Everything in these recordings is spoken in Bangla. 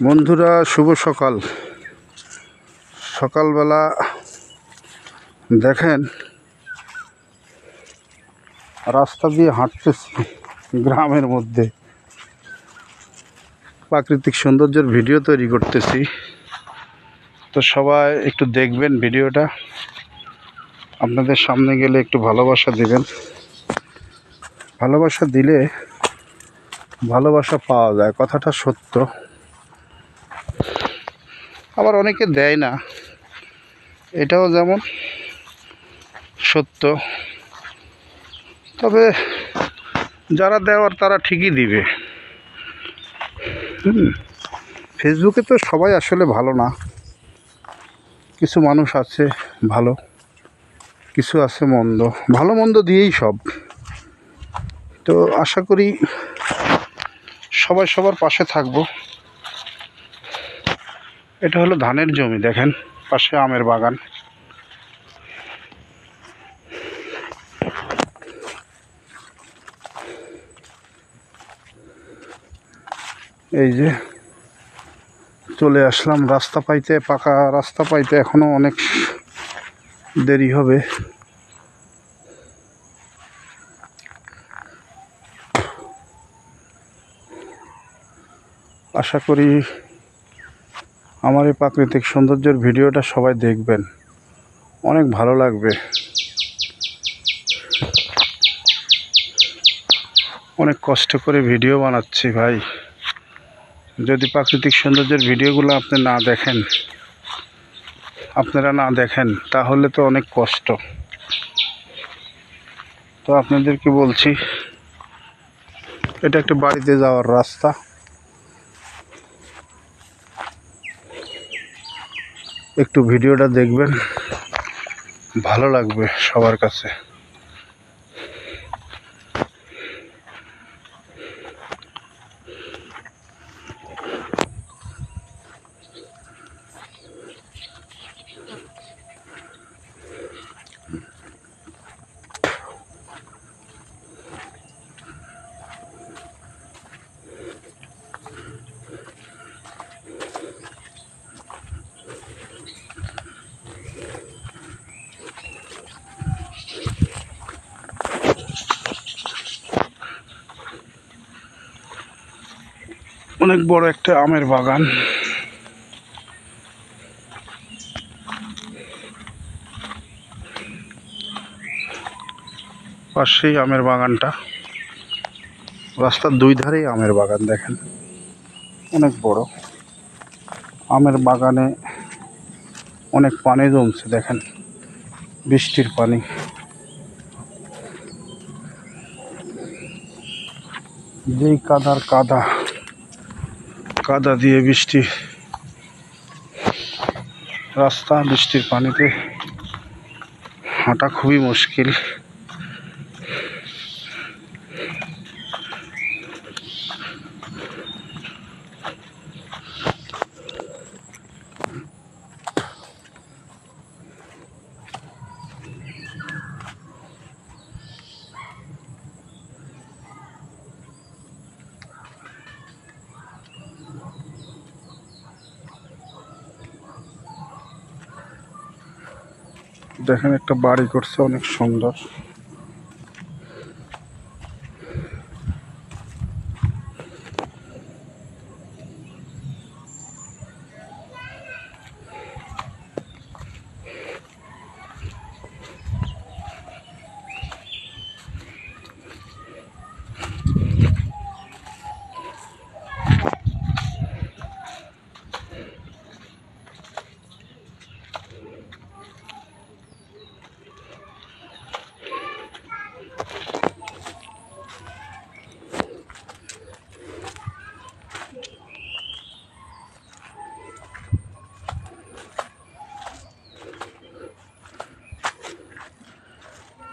বন্ধুরা, শুভ সকাল। সকালবেলা দেখেন রাস্তা দিয়ে হাঁটতেছি গ্রামের মধ্যে, প্রাকৃতিক সৌন্দর্যের ভিডিও তৈরি করতেছি। তো সবাই একটু দেখবেন ভিডিওটা, আপনাদের সামনে গেলে একটু ভালোবাসা দিবেন। ভালোবাসা দিলে ভালোবাসা পাওয়া যায়, কথাটা সত্য। আবার অনেকে দেয় না, এটাও যেমন সত্য। তবে যারা দেওয়ার তারা ঠিকই দিবে। ফেসবুকে তো সবাই আসলে ভালো না, কিছু মানুষ আছে ভালো, কিছু আছে মন্দ, ভালো মন্দ দিয়েই সব। তো আশা করি সবাই সবার পাশে থাকবো। এটা হলো ধানের জমি, দেখেন পাশে আমের বাগান। এই যে চলে আসলাম রাস্তা পাইতে, পাকা রাস্তা পাইতে এখনো অনেক দেরি হবে। আশা করি আমার এই প্রাকৃতিক সৌন্দর্যের ভিডিওটা সবাই দেখবেন, অনেক ভালো লাগবে। অনেক কষ্ট করে ভিডিও বানাচ্ছি ভাই। যদি প্রাকৃতিক সৌন্দর্যের ভিডিওগুলো আপনারা না দেখেন তাহলে তো অনেক কষ্ট। তো আপনাদেরকে বলছি, এটা একটা বাড়িতে যাওয়ার রাস্তা। একটু ভিডিওটা দেখবেন, ভালো লাগবে সবার কাছে। অনেক বড় একটা আমের বাগান। পাশেই আমের বাগানটা, রাস্তার দুই ধারেই আমের বাগান। দেখেন অনেক বড় আমের বাগানে অনেক পানি জমছে, দেখেন বৃষ্টির পানি। যেই কাদার কাদা দিয়ে বৃষ্টি রাস্তা, বৃষ্টির পানিতে হাঁটা খুবই মুশকিল। দেখেন একটা বাড়ি করছে, অনেক সুন্দর।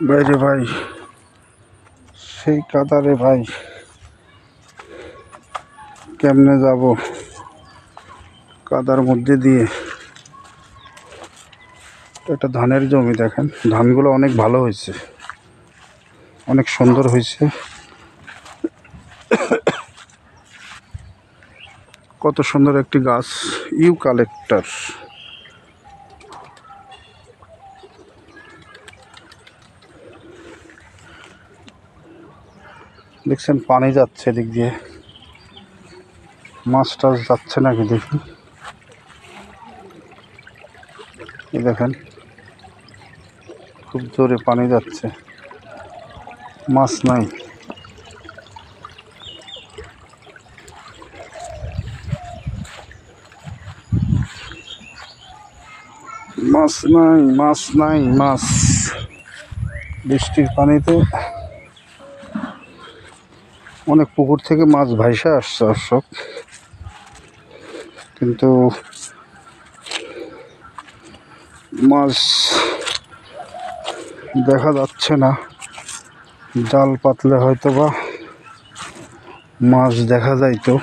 বাইরে ভাই, সেই কাদারে ভাই কেমনে যাব কাদার মধ্যে দিয়ে। এটা ধানের জমি, দেখেন ধানগুলো অনেক ভালো হয়েছে, অনেক সুন্দর হয়েছে। কত সুন্দর একটি গাছ, ইউক্যালিপটাস। দেখছেন পানি যাচ্ছে এদিক দিয়ে, মাছ টাছ যাচ্ছে নাকি দেখি। এই দেখেন খুব জোরে পানি যাচ্ছে, মাছ নাই। মাছ নাই, মাছ নাই, মাছ। বৃষ্টির পানিতে অনেক পুকুর থেকে মাছ ভাইসা আসছে দর্শক, কিন্তু মাছ দেখা যাচ্ছে না। জাল পাতলে হয়তো বা মাছ দেখা যাইতো।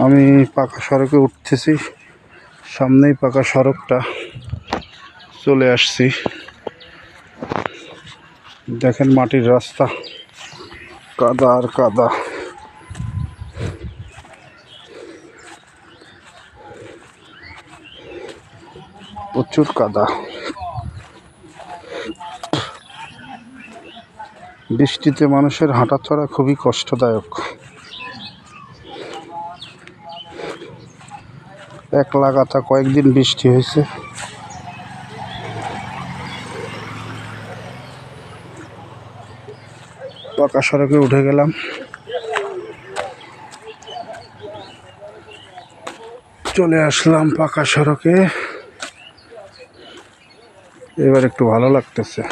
আমি পাকা সড়কে উঠতেছি, সামনেই পাকা সড়কটা, চলে আসছি। দেখেন মাটির রাস্তা, কাদা আর কাদা। প্রচুর কাদা। বৃষ্টিতে মানুষের হাঁটা চলা খুবই কষ্টদায়ক। এক লাগাতার কয়েকদিন বৃষ্টি হয়েছে। পাকা সড়কে উঠে গেলাম, চলে আসলাম পাকা সড়কে। এবার একটু ভালো লাগতেছে।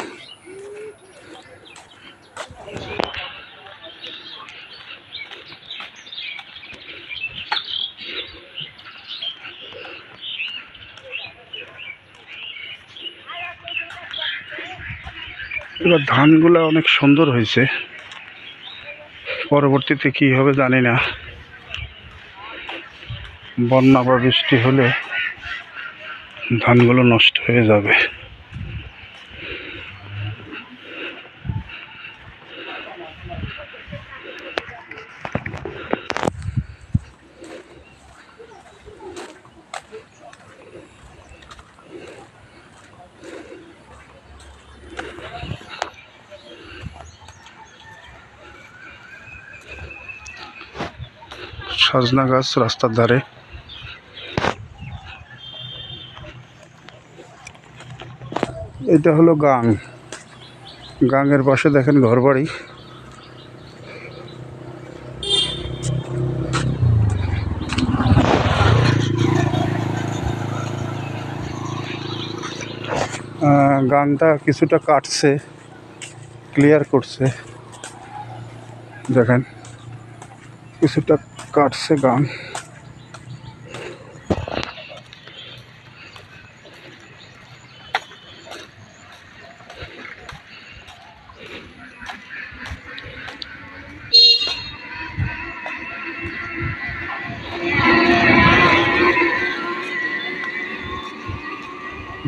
এবার ধানগুলো অনেক সুন্দর হয়েছে, পরবর্তীতে কি হবে জানি না। বন্যা বা বৃষ্টি হলে ধানগুলো নষ্ট হয়ে যাবে। সজনা গাছ রাস্তার ধারে। এটা হলো গাং। গাঙের পাশে দেখেন ঘরবাড়ি। গাংটা কিছুটা কাটছে, ক্লিয়ার করছে। দেখেন কিছুটা কাটছে গাং।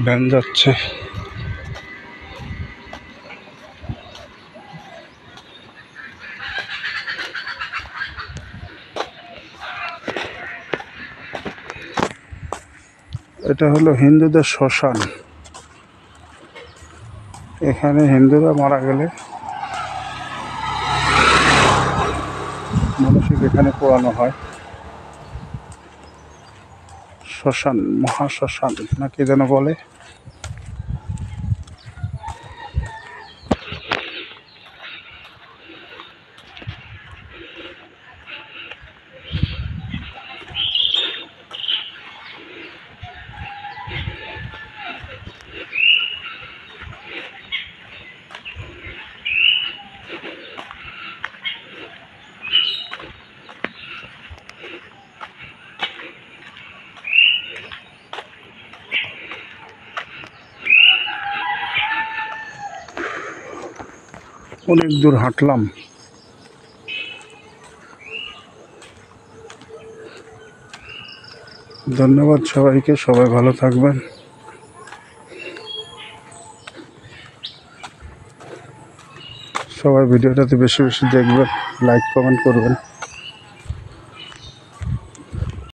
ভ্যান যাচ্ছে। এটা হলো হিন্দুদের শ্মশান। এখানে হিন্দুরা মারা গেলে মানুষকে এখানে পোড়ানো হয়। শ্মশান, মহাশ্মশান নাকি যেন বলে। অনেক দূর হাঁটলাম। ধন্যবাদ সবাইকে, সবাই ভালো থাকবেন। সবাই ভিডিওটাতে বেশি বেশি দেখবেন, লাইক কমেন্ট করবেন।